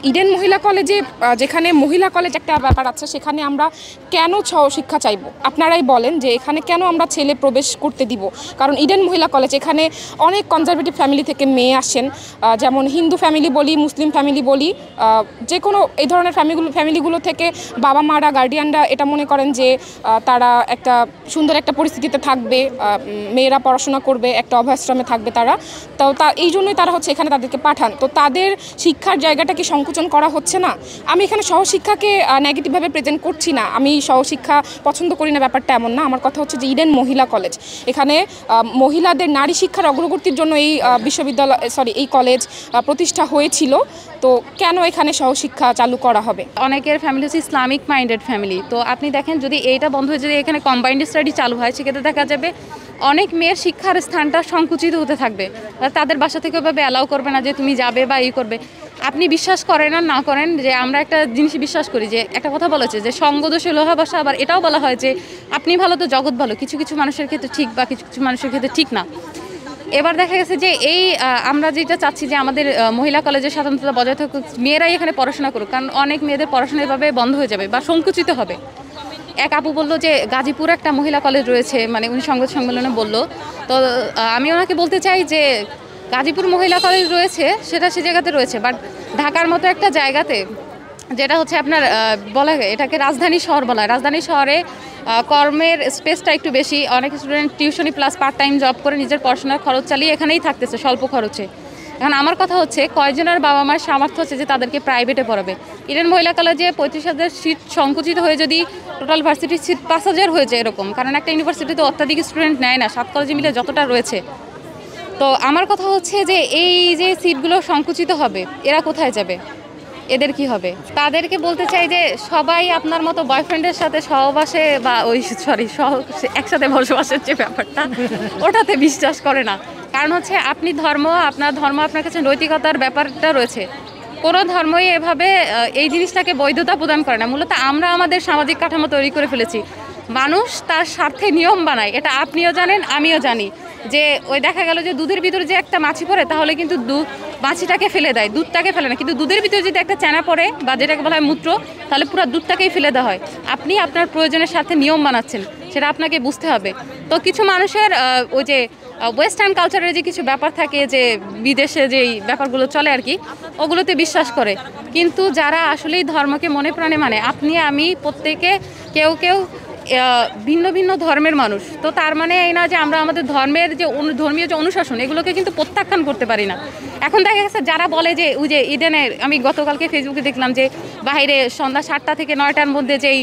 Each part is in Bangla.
ইডেন মহিলা কলেজে যেখানে মহিলা কলেজ একটা ব্যাপার আছে, সেখানে আমরা কেন সহশিক্ষা চাইব? আপনারাই বলেন যে এখানে কেন আমরা ছেলে প্রবেশ করতে দিব? কারণ ইডেন মহিলা কলেজ, এখানে অনেক কনজারভেটিভ ফ্যামিলি থেকে মেয়ে আসেন, যেমন হিন্দু ফ্যামিলি বলি, মুসলিম ফ্যামিলি বলি, যে কোনো এই ধরনের ফ্যামিলিগুলো থেকে বাবা মারা, গার্ডিয়ানরা এটা মনে করেন যে তারা একটা সুন্দর একটা পরিস্থিতিতে থাকবে, মেয়েরা পড়াশোনা করবে, একটা অভয়াশ্রমে থাকবে তারা। তো এই জন্যই তারা হচ্ছে এখানে তাদেরকে পাঠান। তো তাদের শিক্ষার জায়গাটা কি সংকুচন করা হচ্ছে না? আমি এখানে সহশিক্ষাকে নেগেটিভভাবে প্রেজেন্ট করছি না, আমি সহশিক্ষা পছন্দ করি না, ব্যাপারটা এমন না। আমার কথা হচ্ছে যে ইডেন মহিলা কলেজ, এখানে মহিলাদের নারী শিক্ষার অগ্রগতির জন্য এই এই কলেজ প্রতিষ্ঠা হয়েছিল। তো কেন এখানে সহশিক্ষা চালু করা হবে? অনেকের ফ্যামিলি হচ্ছে ইসলামিক মাইন্ডেড ফ্যামিলি। তো আপনি দেখেন, যদি এইটা বন্ধ হয়ে যদি এখানে কম্বাইন্ড স্টাডি চালু হয়, সেক্ষেত্রে দেখা যাবে অনেক মেয়ের শিক্ষার স্থানটা সংকুচিত হতে থাকবে। তাদের বাসা থেকে ওইভাবে অ্যালাউ করবে না যে তুমি যাবে বা এই করবে। আপনি বিশ্বাস করেন আর না করেন, যে আমরা একটা জিনিস বিশ্বাস করি, যে একটা কথা বলেছে যে সঙ্গদোষে লোহা বসা। আবার এটাও বলা হয় যে আপনি ভালো তো জগৎ ভালো। কিছু কিছু মানুষের ক্ষেত্রে ঠিক বা কিছু কিছু মানুষের ক্ষেত্রে ঠিক না। এবার দেখা গেছে যে এই আমরা যেটা চাচ্ছি যে আমাদের মহিলা কলেজের স্বাধীনতা বজায় থাকুক, মেয়েরাই এখানে পড়াশোনা করুক। কারণ অনেক মেয়েদের পড়াশোনা এভাবে বন্ধ হয়ে যাবে বা সংকুচিত হবে। এক আপু বললো যে গাজীপুর একটা মহিলা কলেজ রয়েছে, মানে উনি সংবাদ সম্মেলনে বললো। তো আমি ওনাকে বলতে চাই যে গাজীপুর মহিলা কলেজ রয়েছে, সেটা সে জায়গাতে রয়েছে, বাট ঢাকার মতো একটা জায়গাতে, যেটা হচ্ছে আপনার বলা হয় এটাকে রাজধানী শহর বলা হয়, রাজধানী শহরে কর্মের স্পেসটা একটু বেশি। অনেক স্টুডেন্ট টিউশনি প্লাস পার্ট টাইম জব করে নিজের পড়াশোনার খরচ চালিয়ে এখানেই থাকতেছে স্বল্প খরচে। এখন আমার কথা হচ্ছে, কয়জনের বাবা মার সামর্থ্য হচ্ছে যে তাদেরকে প্রাইভেটে পড়াবে? ইডেন মহিলা কলেজে 35,000 সিট সংকুচিত হয়ে যদি টোটাল ভার্সিটির সিট 5,000 হয়ে যায় এরকম, কারণ একটা ইউনিভার্সিটিতে অত্যাধিক স্টুডেন্ট নেয় না, 7 কলেজে মিলে যতটা রয়েছে। তো আমার কথা হচ্ছে যে এই যে সিটগুলো সংকুচিত হবে, এরা কোথায় যাবে? এদের কি হবে? তাদেরকে বলতে চাই যে সবাই আপনার মতো বয়ফ্রেন্ডের সাথে সহবাসে বা একসাথে বসবাসের যে ব্যাপারটা, ওটাতে বিশ্বাস করে না। কারণ হচ্ছে আপনার ধর্ম আপনার কাছে নৈতিকতার ব্যাপারটা রয়েছে। কোনো ধর্মই এভাবে এই জিনিসটাকে বৈধতা প্রদান করে না। মূলত আমরা আমাদের সামাজিক কাঠামো তৈরি করে ফেলেছি। মানুষ তার স্বার্থে নিয়ম বানায়, এটা আপনিও জানেন, আমিও জানি। যে ওই দেখা গেল যে দুধের ভিতরে যে একটা মাছি পড়ে, তাহলে কিন্তু মাছিটাকে ফেলে দেয়, দুধটাকে ফেলে না। কিন্তু দুধের ভিতরে যদি একটা চানা পড়ে, বা যেটাকে বলা হয় মূত্র, তাহলে পুরো দুধটাকেই ফেলে দেওয়া হয়। আপনি আপনার প্রয়োজনের সাথে নিয়ম বানাচ্ছেন, সেটা আপনাকে বুঝতে হবে। তো কিছু মানুষের ওই যে ওয়েস্টার্ন কালচারের যে কিছু ব্যাপার থাকে, যে বিদেশে যেই ব্যাপারগুলো চলে আর কি, ওগুলোতে বিশ্বাস করে। কিন্তু যারা আসলেই ধর্মকে মনে প্রাণে মানে, আপনি আমি প্রত্যেকে কেউ কেউ ভিন্ন ভিন্ন ধর্মের মানুষ। তো তার মানে এই না যে আমরা আমাদের ধর্মের যে ধর্মীয় যে অনুশাসন, এগুলোকে কিন্তু প্রত্যাখ্যান করতে পারি না। এখন দেখা গেছে যারা বলে যে ওই যে ইডেনের, আমি গতকালকে ফেসবুকে দেখলাম যে বাইরে সন্ধ্যা 7টা থেকে 9টার মধ্যে যেই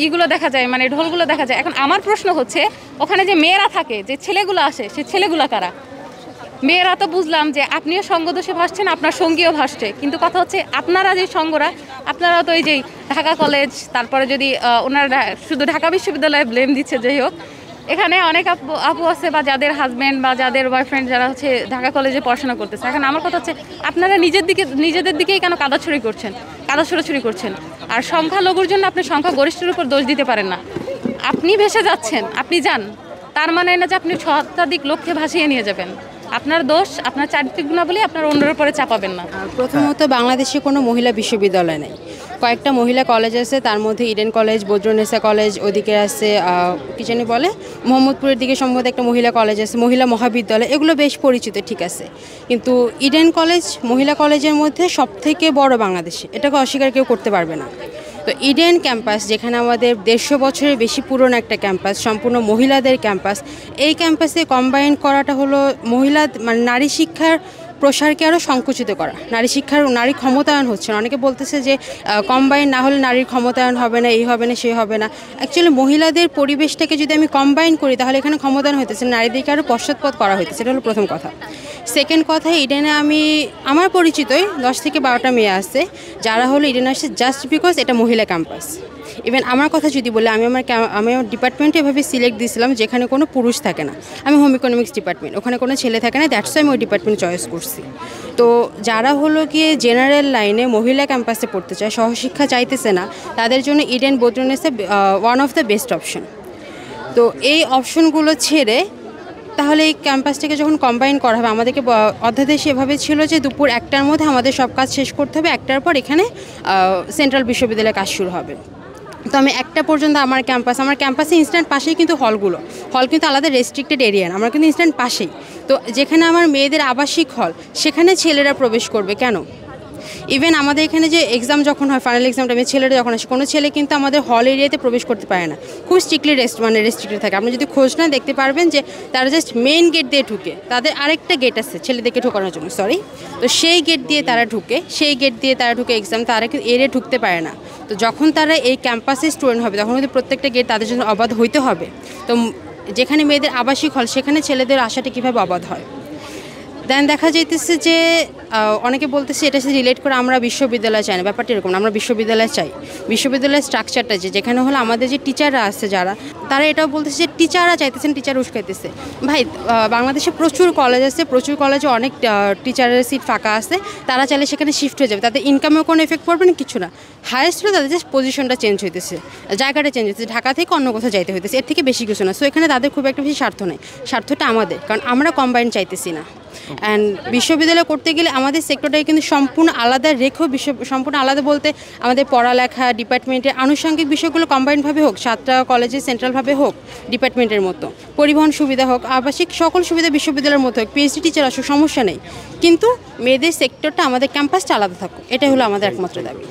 ইগুলো দেখা যায়, মানে ঢোলগুলো দেখা যায়। এখন আমার প্রশ্ন হচ্ছে, ওখানে যে মেয়েরা থাকে, যে ছেলেগুলো আসে, সে ছেলেগুলো কারা? মেয়েরা তো বুঝলাম যে আপনিও সঙ্গদোষে ভাসছেন, আপনার সঙ্গীও ভাসছে, কিন্তু কথা হচ্ছে আপনারা যে সঙ্গরা, আপনারা তো এই যে ঢাকা কলেজ, তারপরে যদি ওনারা শুধু ঢাকা বিশ্ববিদ্যালয়ে ব্লেম দিচ্ছে, যাই হোক, এখানে অনেক আপু আছে বা যাদের হাজব্যান্ড বা যাদের বয়ফ্রেন্ড যারা হচ্ছে ঢাকা কলেজে পড়াশোনা করতেছে। এখন আমার কথা হচ্ছে, আপনারা নিজেদের দিকেই কেন কাদা ছোড়াছুড়ি করছেন? আর সংখ্যালঘুর জন্য আপনি সংখ্যা গরিষ্ঠের উপর দোষ দিতে পারেন না। আপনি ভেসে যাচ্ছেন, আপনি যান, তার মানে না যে আপনি শতাধিক লোককে ভাসিয়ে নিয়ে যাবেন। আপনার দোষ, আপনার চারিত্রিক গুণাবলী আপনার অন্যের উপরে চাপাবেন না। প্রথমত, বাংলাদেশে কোনো মহিলা বিশ্ববিদ্যালয় নেই। কয়েকটা মহিলা কলেজ আছে, তার মধ্যে ইডেন কলেজ, বদরুন্নেসা কলেজ, ওদিকে আছে কি জানি বলে, মোহাম্মদপুরের দিকে সম্ভবত একটা মহিলা কলেজ আছে, মহিলা মহাবিদ্যালয়, এগুলো বেশ পরিচিত, ঠিক আছে। কিন্তু ইডেন কলেজ মহিলা কলেজের মধ্যে সবথেকে বড় বাংলাদেশে, এটাকে অস্বীকার কেউ করতে পারবে না। তো ইডেন ক্যাম্পাস, যেখানে আমাদের 150 বছরের বেশি পুরনো একটা ক্যাম্পাস, সম্পূর্ণ মহিলাদের ক্যাম্পাস, এই ক্যাম্পাসে কম্বাইন করাটা হলো মানে নারী শিক্ষার প্রসারকে আরও সংকুচিত করা। নারী ক্ষমতায়ন হচ্ছে না। অনেকে বলতেছে যে কম্বাইন না হলে নারীর ক্ষমতায়ন হবে না, এই হবে না, সেই হবে না। অ্যাকচুয়ালি মহিলাদের পরিবেশটাকে যদি আমি কম্বাইন করি, তাহলে এখানে ক্ষমতায়ন হইতেছে, নারীদেরকে আরও পশ্চাৎপদ করা হইতেছে। এটা হলো প্রথম কথা। সেকেন্ড কথা, ইডেনে আমার পরিচিতই 10 থেকে 12টা মেয়ে আছে, যারা হলো ইডেনে আসছে জাস্ট বিকজ এটা মহিলা ক্যাম্পাস। ইভেন আমার কথা যদি বলি, আমি আমার ডিপার্টমেন্টে এভাবে সিলেক্ট দিয়েছিলাম যেখানে কোনো পুরুষ থাকে না। আমি হোম ইকোনমিক্স ডিপার্টমেন্ট, ওখানে কোনো ছেলে থাকে না, দ্যাটস ওয়াই আমি ওই ডিপার্টমেন্ট চয়েস করছি। তো যারা হলো গিয়ে জেনারেল লাইনে মহিলা ক্যাম্পাসে পড়তে চায়, সহশিক্ষা চাইতেছে না, তাদের জন্য Eden Badrunnesa one of the best option. তো এই অপশনগুলো ছেড়ে তাহলে এই ক্যাম্পাসটাকে যখন কম্বাইন করা হবে আমাদেরকে অধ্যাদেশ এভাবে ছিল যে দুপুর 1টার মধ্যে আমাদের সব কাজ শেষ করতে হবে, 1টার পর এখানে সেন্ট্রাল বিশ্ববিদ্যালয়ে কাজ শুরু হবে। তো আমি 1টা পর্যন্ত আমার ক্যাম্পাসে ইনস্ট্যান্ট পাশেই কিন্তু হল কিন্তু আলাদা রেস্ট্রিক্টেড এরিয়া, আমরা কিন্তু ইনস্ট্যান্ট পাশেই। তো যেখানে আমার মেয়েদের আবাসিক হল সেখানে ছেলেরা প্রবেশ করবে কেন? ইভেন আমাদের এখানে যে এক্সাম যখন হয়, ফাইনাল এক্সামটা ছেলেরা যখন আসে, কোনো ছেলে কিন্তু আমাদের হল এরিয়াতে প্রবেশ করতে পারে না, খুব স্ট্রিক্টলি রেস্ট্রিক্টেড থাকে। আপনি যদি খোঁজ না দেখতে পারবেন যে তারা জাস্ট মেইন গেট দিয়ে ঢুকে, তাদের আরেকটা গেট আছে ছেলেদেরকে ঢোকানোর জন্য, তো সেই গেট দিয়ে তারা ঢুকে এক্সাম, তারা কিন্তু এরিয়া ঢুকতে পারে না। তো যখন তারা এই ক্যাম্পাসে স্টুডেন্ট হবে তখন কিন্তু প্রত্যেকটা গেট তাদের জন্য অবাধ হইতে হবে। তো যেখানে মেয়েদের আবাসিক হল সেখানে ছেলেদের আশাটা কীভাবে অবাধ হয়? দেন দেখা যাইতেছে যে অনেকে বলতেছে এটা সাথে রিলেট করে আমরা বিশ্ববিদ্যালয় চাই না, ব্যাপারটা এরকম না, আমরা বিশ্ববিদ্যালয় চাই। বিশ্ববিদ্যালয়ের স্ট্রাকচারটা যেখানে হলো আমাদের যে টিচাররা আছে যারা, তারা এটাও বলতেছে যে টিচাররা চাইতেছেন, টিচার উস্কাইতেছে। ভাই বাংলাদেশে প্রচুর কলেজ আছে, প্রচুর কলেজে অনেক টিচারের সিট ফাঁকা আছে, তারা চাইলে সেখানে শিফট হয়ে যাবে, তাদের ইনকামেও কোনো এফেক্ট পড়বে না, কিছু না। হায়েস্ট হলে তাদের জাস্ট পজিশনটা চেঞ্জ হইতেছে, জায়গাটা চেঞ্জ হইতেছে, ঢাকা থেকে অন্য কোথাও যাইতে হইতেছে, এর থেকে বেশি কিছু না। সো এখানে তাদের খুব একটা বেশি স্বার্থ নেই, স্বার্থটা আমাদের, কারণ আমরা কম্বাইন চাইতেছি না। অ্যান্ড বিশ্ববিদ্যালয় করতে গেলে আমাদের সেক্টরটাকে কিন্তু সম্পূর্ণ আলাদা রেখেও সম্পূর্ণ আলাদা বলতে আমাদের পড়ালেখা ডিপার্টমেন্টের আনুষঙ্গিক বিষয়গুলো কম্বাইনভাবে হোক, 7টা কলেজে সেন্ট্রালভাবে হোক, ডিপার্টমেন্টের মতো পরিবহন সুবিধা হোক, আবাসিক সকল সুবিধা বিশ্ববিদ্যালয়ের মতো হোক, পিএইচডি টিচার আসুক, সমস্যা নেই, কিন্তু মেয়েদের সেক্টরটা আমাদের ক্যাম্পাসটা আলাদা থাকুক, এটাই হলো আমাদের একমাত্র দাবি।